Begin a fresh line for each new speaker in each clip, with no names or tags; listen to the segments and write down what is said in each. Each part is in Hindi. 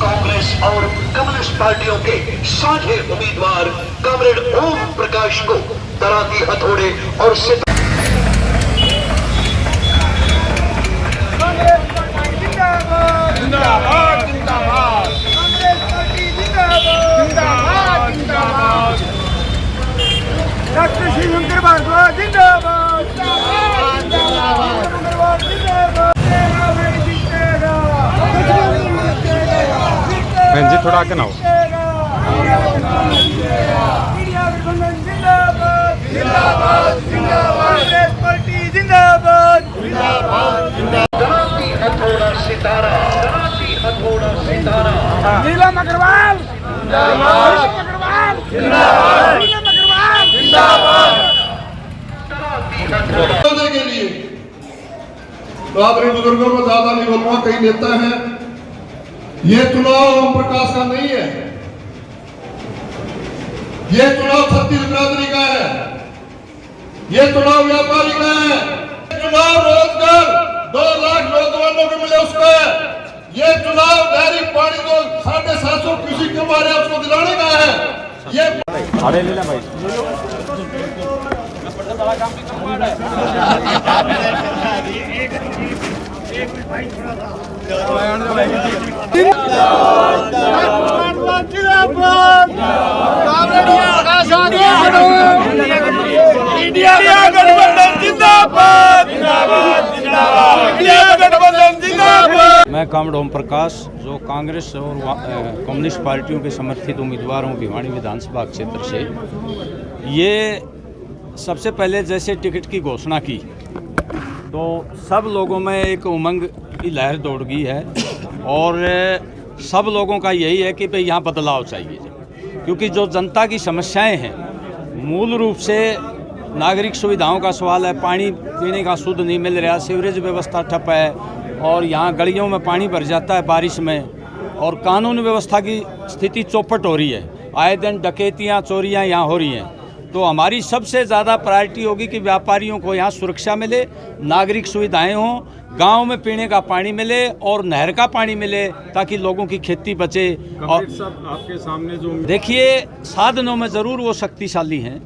कांग्रेस और कम्युनिस्ट पार्टियों के साझे उम्मीदवार कॉमरेड ओम प्रकाश को तराती हथौड़े और
डॉक्टर श्रीशंकर भारद्वाज जिंदाबाद जिंदाबाद जिंदाबाद।
बहन जी थोड़ा आगे ना हो।
इंडिया गठबंधन जिंदाबाद जिंदाबाद जिंदाबाद। कांग्रेस पार्टी जिंदाबाद जिंदाबाद जिंदाबाद।
तराती हथौड़ा सितारा, तराती हथौड़ा सितारा।
नीलम अग्रवाल जिंदाबाद, नीलम अग्रवाल जिंदाबाद, नीलम अग्रवाल जिंदाबाद।
के लिए तो आप बुजुर्गों को ज्यादा नहीं बोलूंगा, कई नेता हैं। ये चुनाव ओम प्रकाश का नहीं है, ये चुनाव छत्तीस बिरादरी का है, ये चुनाव व्यापारी का है, चुनाव रोजगार 2 लाख नौजवानों को मिले उसका है, ये चुनाव डेयरी पानी जो 750 कृषि के मारे उसको दिलाने का है। ये
अरे ले भाई
इंडिया गठबंधन जिंदाबाद इंडिया गठबंधन जिंदाबाद।
मैं कॉमरेड ओम प्रकाश, जो कांग्रेस और कम्युनिस्ट पार्टियों के समर्थित उम्मीदवार हूँ भिवानी विधानसभा क्षेत्र से। ये सबसे पहले जैसे टिकट की घोषणा की तो सब लोगों में एक उमंग की लहर दौड़ गई है और सब लोगों का यही है कि भाई यहाँ बदलाव चाहिए, क्योंकि जो जनता की समस्याएं हैं मूल रूप से नागरिक सुविधाओं का सवाल है। पानी पीने का शुद्ध नहीं मिल रहा, सीवरेज व्यवस्था ठप है और यहाँ गलियों में पानी भर जाता है बारिश में, और कानून व्यवस्था की स्थिति चौपट हो रही है। आए दिन डकैतियाँ चोरियाँ यहाँ हो रही हैं। तो हमारी सबसे ज़्यादा प्रायोरिटी होगी कि व्यापारियों को यहाँ सुरक्षा मिले, नागरिक सुविधाएं हों, गांव में पीने का पानी मिले और नहर का पानी मिले ताकि लोगों की खेती बचे। और
आपके सामने जो
देखिए, साधनों में ज़रूर वो शक्तिशाली हैं,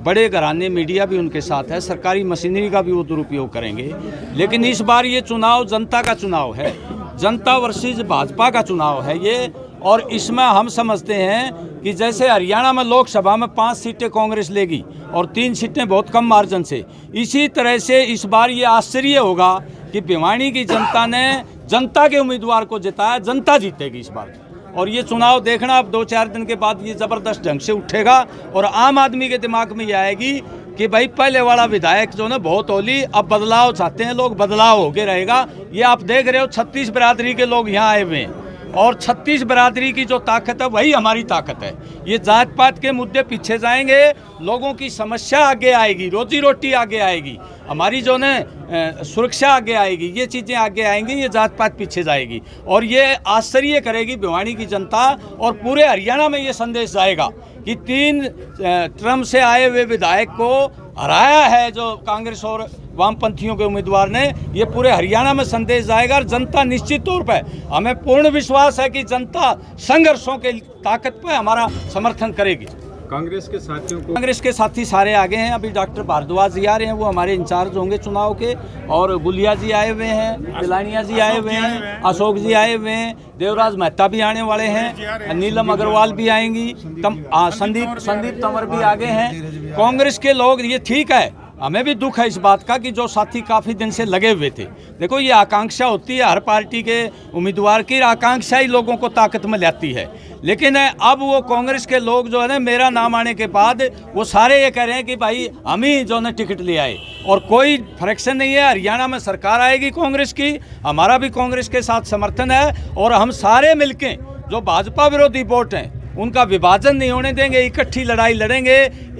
बड़े घराने मीडिया भी उनके साथ है, सरकारी मशीनरी का भी वो दुरुपयोग करेंगे, लेकिन इस बार ये चुनाव जनता का चुनाव है, जनता वर्सेस भाजपा का चुनाव है ये। और इसमें हम समझते हैं कि जैसे हरियाणा में लोकसभा में 5 सीटें कांग्रेस लेगी और 3 सीटें बहुत कम मार्जिन से, इसी तरह से इस बार ये आश्चर्य होगा कि भिवानी की जनता ने जनता के उम्मीदवार को जिताया, जनता जीतेगी इस बार। और ये चुनाव देखना अब 2-4 दिन के बाद ये ज़बरदस्त ढंग से उठेगा और आम आदमी के दिमाग में ये आएगी कि भाई पहले वाला विधायक जो ना बहुत ओली, अब बदलाव चाहते हैं लोग, बदलाव होके रहेगा। ये आप देख रहे हो 36 बिरादरी के लोग यहाँ आए हुए हैं और 36 बिरादरी की जो ताकत है वही हमारी ताकत है। ये जात पात के मुद्दे पीछे जाएंगे, लोगों की समस्या आगे आएगी, रोजी रोटी आगे आएगी, हमारी जो न सुरक्षा आगे आएगी, ये चीज़ें आगे आएंगी, ये जात पात पीछे जाएगी। और ये आश्चर्य करेगी भिवानी की जनता और पूरे हरियाणा में ये संदेश जाएगा कि 3 टर्म से आए हुए विधायक को हराया है जो कांग्रेस और वामपंथियों के उम्मीदवार ने। ये पूरे हरियाणा में संदेश जाएगा और जनता निश्चित तौर पर, हमें पूर्ण विश्वास है कि जनता संघर्षों के ताकत पर हमारा समर्थन करेगी।
कांग्रेस के साथियों को,
कांग्रेस के साथी सारे आगे हैं। अभी डॉक्टर भारद्वाज जी आ रहे हैं, वो हमारे इंचार्ज होंगे चुनाव के, और गुलिया जी आए हुए हैं, पिलानिया जी आए हुए हैं, अशोक जी आए हुए हैं, देवराज मेहता भी आने वाले हैं, नीलम अग्रवाल भी आएंगी, संदीप तंवर भी आगे हैं। कांग्रेस के लोग, ये ठीक है, हमें भी दुख है इस बात का कि जो साथी काफ़ी दिन से लगे हुए थे। देखो, ये आकांक्षा होती है हर पार्टी के उम्मीदवार की, आकांक्षा ही लोगों को ताकत में लाती है। लेकिन अब वो कांग्रेस के लोग जो है ना, मेरा नाम आने के बाद वो सारे ये कह रहे हैं कि भाई हम ही जो है टिकट ले आए, और कोई फ्रैक्शन नहीं है। हरियाणा में सरकार आएगी कांग्रेस की, हमारा भी कांग्रेस के साथ समर्थन है, और हम सारे मिलके जो भाजपा विरोधी वोट हैं उनका विभाजन नहीं होने देंगे, इकट्ठी लड़ाई लड़ेंगे।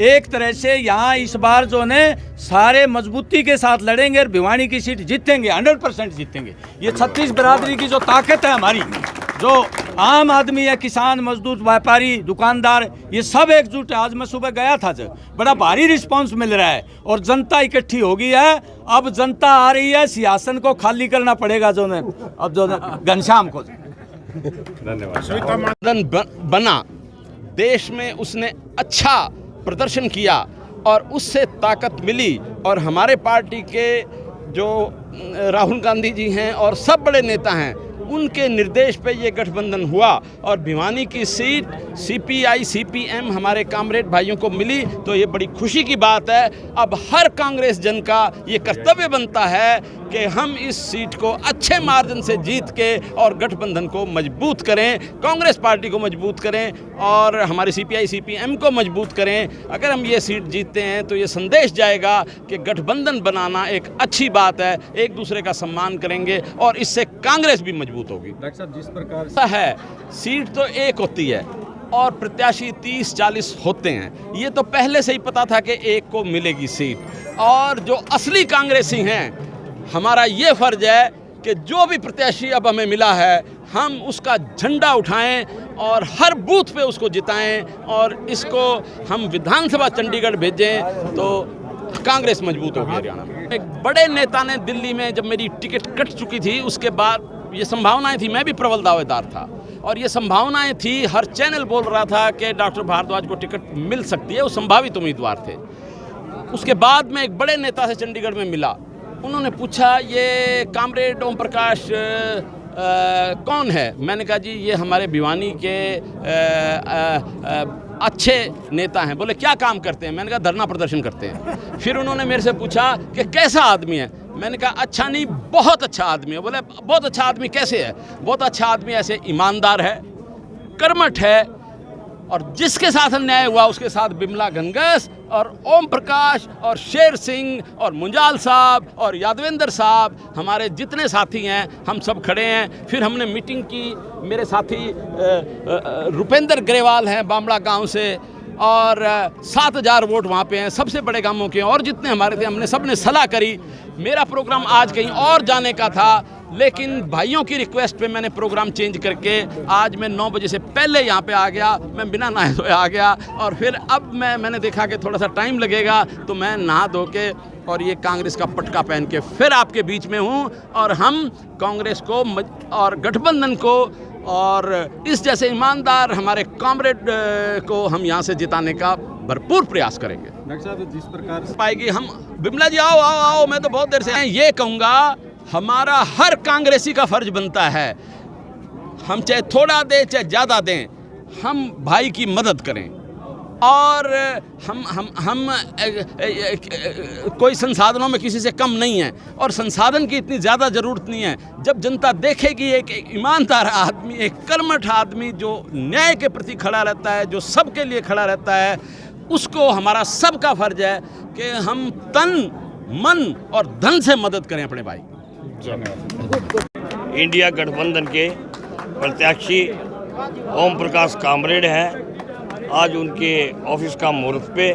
एक तरह से यहाँ इस बार जो ने सारे मजबूती के साथ लड़ेंगे और भिवानी की सीट जीतेंगे, 100% जीतेंगे। ये 36 बिरादरी की जो ताकत है हमारी, जो आम आदमी है, किसान, मजदूर, व्यापारी, दुकानदार, ये सब एकजुट है। आज मैं सुबह गया था, जब बड़ा भारी रिस्पांस मिल रहा है और जनता इकट्ठी हो गई है। अब जनता आ रही है, सिंहासन को खाली करना पड़ेगा जो ने, अब जो घनश्याम को
धन्यवाद।
बना, देश में उसने अच्छा प्रदर्शन किया और उससे ताकत मिली। और हमारे पार्टी के जो राहुल गांधी जी हैं और सब बड़े नेता हैं, उनके निर्देश पे ये गठबंधन हुआ और भिवानी की सीट सीपीआई सीपीएम हमारे कामरेड भाइयों को मिली, तो ये बड़ी खुशी की बात है। अब हर कांग्रेस जन का ये कर्तव्य बनता है कि हम इस सीट को अच्छे मार्जिन से जीत के और गठबंधन को मजबूत करें, कांग्रेस पार्टी को मजबूत करें और हमारे सीपीआई सीपीएम को मजबूत करें। अगर हम ये सीट जीतते हैं तो ये संदेश जाएगा कि गठबंधन बनाना एक अच्छी बात है, एक दूसरे का सम्मान करेंगे और इससे कांग्रेस भी मजबूत होगी।
डॉक्टर साहब, जिस प्रकार
ऐसा है, सीट तो एक होती है और प्रत्याशी 30-40 होते हैं, ये तो पहले से ही पता था कि एक को मिलेगी सीट। और जो असली कांग्रेसी हैं, हमारा ये फर्ज है कि जो भी प्रत्याशी अब हमें मिला है, हम उसका झंडा उठाएं और हर बूथ पे उसको जिताएं और इसको हम विधानसभा चंडीगढ़ भेजें तो कांग्रेस मजबूत होगी हरियाणा में। एक बड़े नेता ने दिल्ली में, जब मेरी टिकट कट चुकी थी, उसके बाद ये संभावनाएं थी, मैं भी प्रबल दावेदार था और ये संभावनाएं थी, हर चैनल बोल रहा था कि डॉक्टर भारद्वाज को टिकट मिल सकती है, वो संभावित उम्मीदवार थे। उसके बाद मैं एक बड़े नेता से चंडीगढ़ में मिला, उन्होंने पूछा ये कामरेड ओम प्रकाश कौन है? मैंने कहा जी ये हमारे भिवानी के अच्छे नेता हैं। बोले क्या काम करते हैं? मैंने कहा धरना प्रदर्शन करते हैं। फिर उन्होंने मेरे से पूछा कि कैसा आदमी है? मैंने कहा अच्छा नहीं, बहुत अच्छा आदमी है। बोले बहुत अच्छा आदमी कैसे है? बहुत अच्छा आदमी ऐसे ईमानदार है, कर्मठ है और जिसके साथ अन्याय हुआ उसके साथ बिमला घनघस और ओम प्रकाश और शेर सिंह और मुंजाल साहब और यादवेंद्र साहब, हमारे जितने साथी हैं हम सब खड़े हैं। फिर हमने मीटिंग की, मेरे साथी रुपेंद्र ग्रेवाल हैं बामड़ा गांव से और 7000 वोट वहाँ पे हैं, सबसे बड़े गांवों के, और जितने हमारे थे हमने सब ने सलाह करी। मेरा प्रोग्राम आज कहीं और जाने का था, लेकिन भाइयों की रिक्वेस्ट पे मैंने प्रोग्राम चेंज करके आज मैं 9 बजे से पहले यहाँ पे आ गया। मैं बिना नहाए धोए आ गया और फिर अब मैंने देखा कि थोड़ा सा टाइम लगेगा तो मैं नहा धो के और ये कांग्रेस का पटका पहन के फिर आपके बीच में हूँ और हम कांग्रेस को और गठबंधन को और इस जैसे ईमानदार हमारे कॉमरेड को हम यहाँ से जिताने का भरपूर प्रयास करेंगे।
डॉक्टर साहब, जिस प्रकार से
पाएगी हम, बिमला जी आओ आओ आओ, मैं तो बहुत देर से ये कहूँगा, हमारा हर कांग्रेसी का फर्ज बनता है, हम चाहे थोड़ा दें चाहे ज़्यादा दें, हम भाई की मदद करें और हम कोई संसाधनों में किसी से कम नहीं है और संसाधन की इतनी ज़्यादा ज़रूरत नहीं है। जब जनता देखेगी एक ईमानदार आदमी, एक कर्मठ आदमी जो न्याय के प्रति खड़ा रहता है, जो सबके लिए खड़ा रहता है, उसको हमारा सबका फर्ज है कि हम तन मन और धन से मदद करें अपने भाई।
इंडिया गठबंधन के प्रत्याशी ओम प्रकाश कामरेड हैं। आज उनके ऑफिस का मुहूर्त पे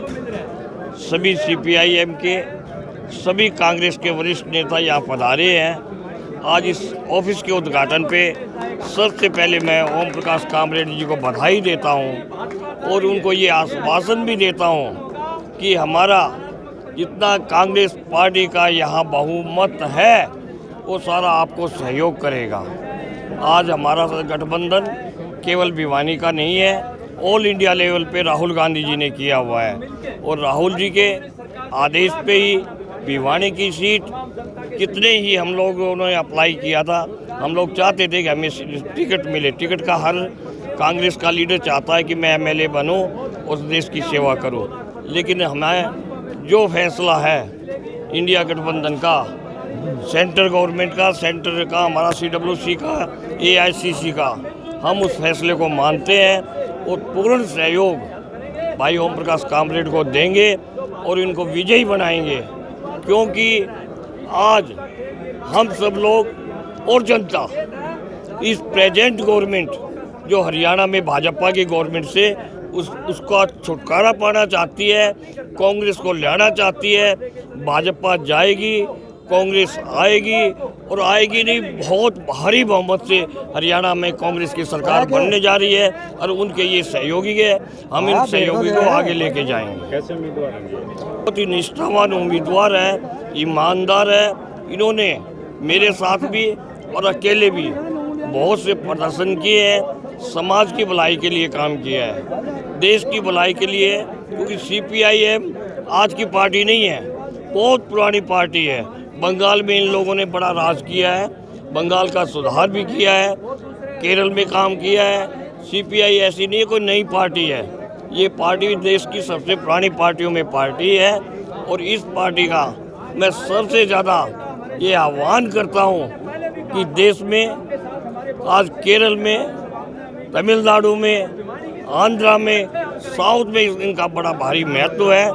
सभी सीपीआईएम के, सभी कांग्रेस के वरिष्ठ नेता यहाँ पधारे हैं। आज इस ऑफिस के उद्घाटन पे सबसे पहले मैं ओम प्रकाश कामरेड जी को बधाई देता हूँ और उनको ये आश्वासन भी देता हूँ कि हमारा जितना कांग्रेस पार्टी का यहाँ बहुमत है वो सारा आपको सहयोग करेगा। आज हमारा गठबंधन केवल भिवानी का नहीं है, ऑल इंडिया लेवल पे राहुल गांधी जी ने किया हुआ है और राहुल जी के आदेश पे ही भिवानी की सीट कितने ही हम लोगों ने अप्लाई किया था। हम लोग चाहते थे कि हमें टिकट मिले, टिकट का हर कांग्रेस का लीडर चाहता है कि मैं एमएलए बनूं और देश की सेवा करूं, लेकिन हमें जो फैसला है इंडिया गठबंधन का, सेंट्रल गवर्नमेंट का, सेंटर का, हमारा CWC का, AICC का, हम उस फैसले को मानते हैं और पूर्ण सहयोग भाई ओम प्रकाश कामरेड को देंगे और इनको विजयी बनाएंगे, क्योंकि आज हम सब लोग और जनता इस प्रेजेंट गवर्नमेंट जो हरियाणा में भाजपा की गवर्नमेंट से उसका छुटकारा पाना चाहती है, कांग्रेस को लाना चाहती है। भाजपा जाएगी, कांग्रेस आएगी और आएगी नहीं, बहुत भारी बहुमत से हरियाणा में कांग्रेस की सरकार बनने जा रही है और उनके ये सहयोगी है, हम इन सहयोगी को आगे लेके जाएंगे।
कैसे उम्मीदवार हैं?
बहुत ही निष्ठावान उम्मीदवार है, ईमानदार है। इन्होंने मेरे साथ भी और अकेले भी बहुत से प्रदर्शन किए हैं, समाज की भलाई के लिए काम किया है, देश की भलाई के लिए, क्योंकि CPIM आज की पार्टी नहीं है, बहुत पुरानी पार्टी है। बंगाल में इन लोगों ने बड़ा राज किया है, बंगाल का सुधार भी किया है, केरल में काम किया है। CPI ऐसी नहीं है कोई नई पार्टी है, ये पार्टी देश की सबसे पुरानी पार्टियों में पार्टी है। और इस पार्टी का मैं सबसे ज़्यादा ये आह्वान करता हूँ कि देश में आज केरल में, तमिलनाडु में, आंध्रा में, साउथ में इनका बड़ा भारी महत्व है।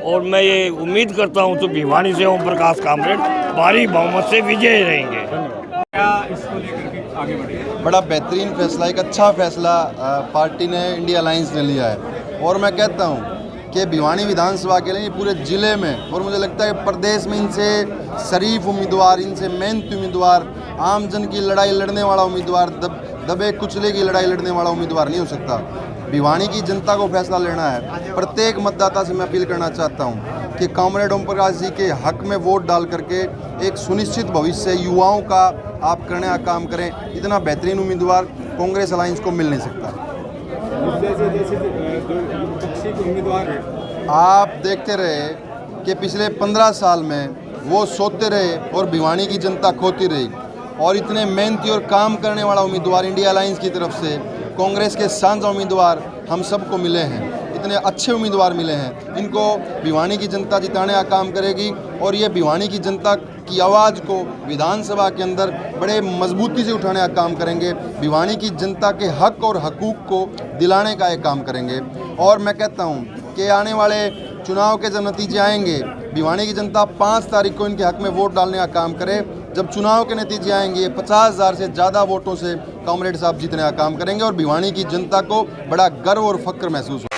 और मैं ये उम्मीद करता हूँ तो भिवानी से ओम प्रकाश कामरेड भारी बहुमत से विजयी रहेंगे।
बड़ा बेहतरीन फैसला, एक अच्छा फैसला पार्टी ने, इंडिया अलायंस ने लिया है। और मैं कहता हूँ कि भिवानी विधानसभा के लिए पूरे ज़िले में, और मुझे लगता है प्रदेश में इनसे शरीफ उम्मीदवार, इनसे मेहनती उम्मीदवार, आम जन की लड़ाई लड़ने वाला उम्मीदवार, दबे कुचले की लड़ाई लड़ने वाला उम्मीदवार नहीं हो सकता। भिवानी की जनता को फैसला लेना है। प्रत्येक मतदाता से मैं अपील करना चाहता हूँ कि कॉमरेड ओम प्रकाश जी के हक में वोट डाल करके एक सुनिश्चित भविष्य युवाओं का आप करने का काम करें। इतना बेहतरीन उम्मीदवार कांग्रेस अलायंस को मिल नहीं सकता। आप देखते रहे कि पिछले 15 साल में वो सोते रहे और भिवानी की जनता खोती रही। और इतने मेहनती और काम करने वाला उम्मीदवार इंडिया अलायंस की तरफ से, कांग्रेस के साझा उम्मीदवार हम सबको मिले हैं, इतने अच्छे उम्मीदवार मिले हैं। इनको भिवानी की जनता जिताने का काम करेगी और ये भिवानी की जनता की आवाज़ को विधानसभा के अंदर बड़े मजबूती से उठाने का काम करेंगे। भिवानी की जनता के हक और हकूक़ को दिलाने का एक काम करेंगे। और मैं कहता हूँ कि आने वाले चुनाव के जब नतीजे आएंगे, भिवानी की जनता 5 तारीख को इनके हक में वोट डालने का काम करे। जब चुनाव के नतीजे आएंगे 50,000 से ज़्यादा वोटों से कॉमरेड साहब जीतने का काम करेंगे और भिवानी की जनता को बड़ा गर्व और फख्र महसूस होगा।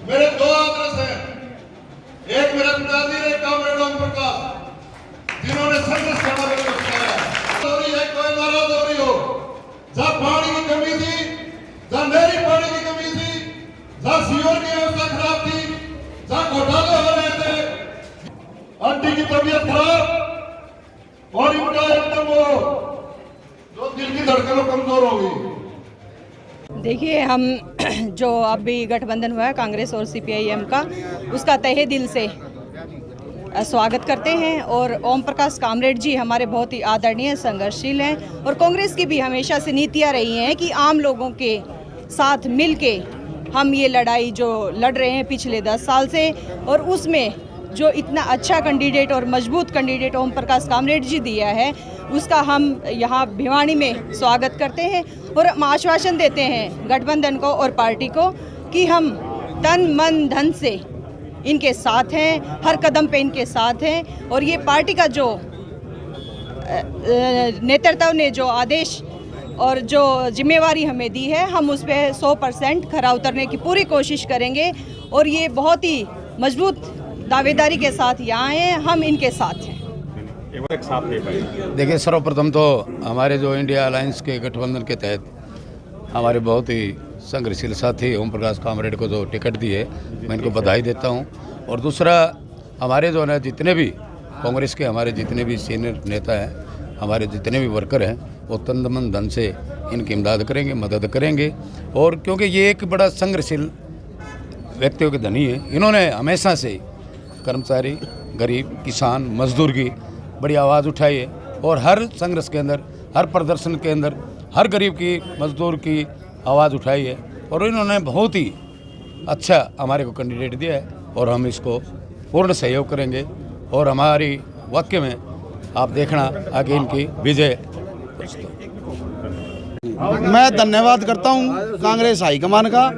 मेरे 2 आदर्श हैं। एक मेरे पिताजी ने कॉमरेड ओम प्रकाश, जिन्होंने संघर्ष करना मेरे को सिखाया। दौरी है, कोई नाराज हो रही हो, जहाँ पानी की कमी थी, जहाँ नहरी पानी की कमी थी, जहाँ सीवर की व्यवस्था खराब थी, जहाँ घोटाले हो रहे थे, आंटी की तबीयत खराब और इनका एकदम वो जो दिल की धड़कनों कमजोर हो गई।
देखिए, हम जो अभी गठबंधन हुआ है कांग्रेस और CPIM का, उसका तहे दिल से स्वागत करते हैं। और ओम प्रकाश कामरेड जी हमारे बहुत ही आदरणीय, संघर्षशील हैं। और कांग्रेस की भी हमेशा से नीतियाँ रही हैं कि आम लोगों के साथ मिल के हम ये लड़ाई जो लड़ रहे हैं पिछले 10 साल से, और उसमें जो इतना अच्छा कैंडिडेट और मजबूत कैंडिडेट ओम प्रकाश कामरेड जी दिया है, उसका हम यहाँ भिवानी में स्वागत करते हैं। और हम आश्वासन देते हैं गठबंधन को और पार्टी को कि हम तन मन धन से इनके साथ हैं, हर कदम पे इनके साथ हैं। और ये पार्टी का जो नेतृत्व ने जो आदेश और जो जिम्मेवारी हमें दी है, हम उस पर 100% खरा उतरने की पूरी कोशिश करेंगे। और ये बहुत ही मजबूत दावेदारी के साथ यहाँ हैं, हम इनके साथ हैं।
देखिए, सर्वप्रथम तो हमारे जो इंडिया अलायंस के गठबंधन के तहत हमारे बहुत ही संघर्षशील साथी ओम प्रकाश कामरेड को जो टिकट दी है, मैं इनको बधाई देता हूं। और दूसरा, हमारे जो है जितने भी कांग्रेस के हमारे जितने भी सीनियर नेता हैं, हमारे जितने भी वर्कर हैं, वो तन मन धन से इनकी इमदाद करेंगे, मदद करेंगे। और क्योंकि ये एक बड़ा संघर्षशील व्यक्तियों के धनी है, इन्होंने हमेशा से कर्मचारी, गरीब, किसान, मजदूर की बड़ी आवाज़ उठाई है। और हर संघर्ष के अंदर, हर प्रदर्शन के अंदर हर गरीब की, मजदूर की आवाज़ उठाई है। और इन्होंने बहुत ही अच्छा हमारे को कैंडिडेट दिया है और हम इसको पूर्ण सहयोग करेंगे। और हमारी वाक्य में आप देखना आगे इनकी विजय।
मैं धन्यवाद करता हूं कांग्रेस हाईकमान का,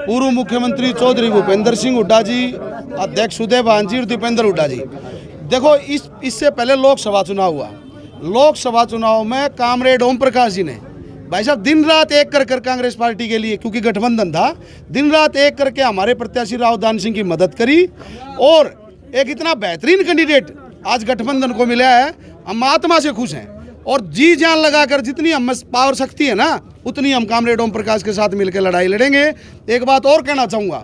पूर्व मुख्यमंत्री चौधरी भूपेंद्र सिंह हुड्डा जी, अध्यक्ष उदय भान जी और दीपेंद्र हुड्डा जी। देखो, इससे पहले लोकसभा चुनाव हुआ। लोकसभा चुनाव में कामरेड ओम प्रकाश जी ने, भाई साहब, दिन रात एक कर कांग्रेस पार्टी के लिए, क्योंकि गठबंधन था, दिन रात एक करके हमारे प्रत्याशी राव दान सिंह की मदद करी। और एक इतना बेहतरीन कैंडिडेट आज गठबंधन को मिला है, हम आत्मा से खुश हैं। और जी जान लगाकर जितनी हम पावर शक्ति है ना, उतनी हम कामरेड ओम प्रकाश के साथ मिलकर लड़ाई लड़ेंगे। एक बात और कहना चाहूँगा,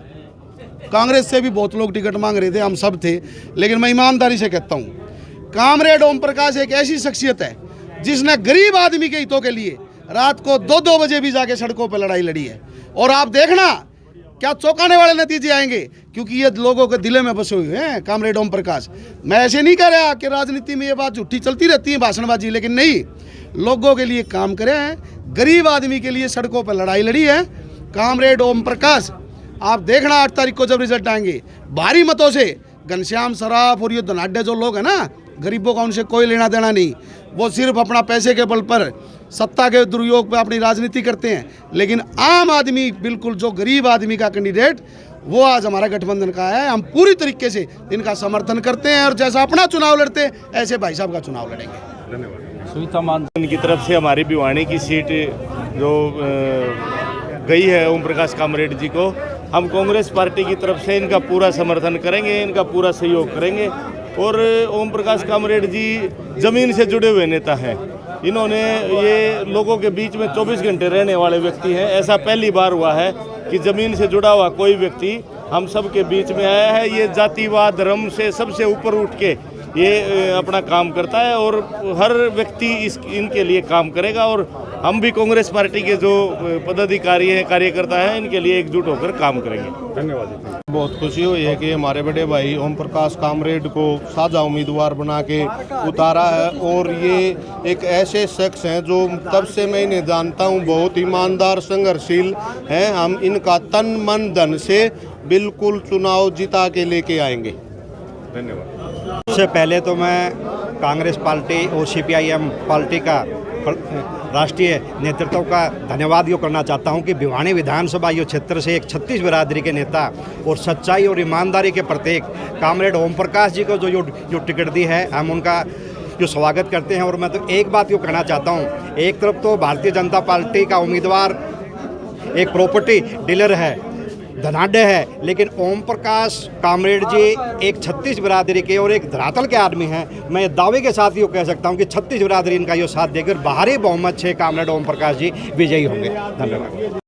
कांग्रेस से भी बहुत लोग टिकट मांग रहे थे, हम सब थे, लेकिन मैं ईमानदारी से कहता हूँ कामरेड ओम प्रकाश एक ऐसी शख्सियत है जिसने गरीब आदमी के हितों के लिए रात को 2-2 बजे भी जाके सड़कों पर लड़ाई लड़ी है। और आप देखना क्या चौंकाने वाले नतीजे आएंगे, क्योंकि ये लोगों के दिलों में बसे हुए हैं कामरेड ओम प्रकाश। मैं ऐसे नहीं कह रहा कि राजनीति में ये बात झूठी चलती रहती है, भाषणबाजी, लेकिन नहीं, लोगों के लिए काम करे हैं, गरीब आदमी के लिए सड़कों पर लड़ाई लड़ी है कामरेड ओम प्रकाश। आप देखना 8 तारीख को जब रिजल्ट आएंगे भारी मतों से, घनश्याम सराफ और ये धनाढ़ जो लोग हैं ना, गरीबों का उनसे कोई लेना देना नहीं, वो सिर्फ अपना पैसे के बल पर, सत्ता के दुरुपयोग पर अपनी राजनीति करते हैं। लेकिन आम आदमी, बिल्कुल जो गरीब आदमी का कैंडिडेट, वो आज हमारा गठबंधन का है। हम पूरी तरीके से इनका समर्थन करते हैं और जैसा अपना चुनाव लड़ते हैं ऐसे भाई साहब का चुनाव लड़ेंगे।
धन्यवाद।
सुनीता मान
इनकी तरफ से हमारी भिवानी की सीट जो गई है ओम प्रकाश कामरेड जी को, हम कांग्रेस पार्टी की तरफ से इनका पूरा समर्थन करेंगे, इनका पूरा सहयोग करेंगे। और ओम प्रकाश कामरेड जी ज़मीन से जुड़े हुए नेता हैं। इन्होंने ये लोगों के बीच में 24 घंटे रहने वाले व्यक्ति हैं। ऐसा पहली बार हुआ है कि ज़मीन से जुड़ा हुआ कोई व्यक्ति हम सब के बीच में आया है। ये जातिवाद, धर्म से सबसे ऊपर उठ के ये अपना काम करता है और हर व्यक्ति इनके लिए काम करेगा। और हम भी कांग्रेस पार्टी के जो पदाधिकारी हैं, कार्यकर्ता हैं, इनके लिए एकजुट होकर काम करेंगे।
धन्यवाद। बहुत खुशी हुई है कि हमारे बड़े भाई ओम प्रकाश कामरेड को साझा उम्मीदवार बना के उतारा है। और ये एक ऐसे शख्स हैं जो तब से मैं इन्हें जानता हूँ, बहुत ईमानदार, संघर्षशील हैं। हम इनका तन मन धन से बिल्कुल चुनाव जिता के लेके आएंगे।
धन्यवाद।
सबसे पहले तो मैं कांग्रेस पार्टी और CPIM पार्टी का राष्ट्रीय नेतृत्व का धन्यवाद यो करना चाहता हूं कि भिवानी विधानसभा यो क्षेत्र से एक 36 बिरादरी के नेता और सच्चाई और ईमानदारी के प्रतीक कामरेड ओम प्रकाश जी को जो टिकट दी है, हम उनका जो स्वागत करते हैं। और मैं तो एक बात यो कहना चाहता हूं, एक तरफ तो भारतीय जनता पार्टी का उम्मीदवार एक प्रॉपर्टी डीलर है, धनाढ़ है, लेकिन ओम प्रकाश कामरेड जी एक 36 बिरादरी के और एक धरातल के आदमी हैं। मैं दावे के साथ ये कह सकता हूं कि 36 बिरादरी इनका ये साथ देकर भारी बहुमत से कामरेड ओम प्रकाश जी विजयी होंगे। धन्यवाद।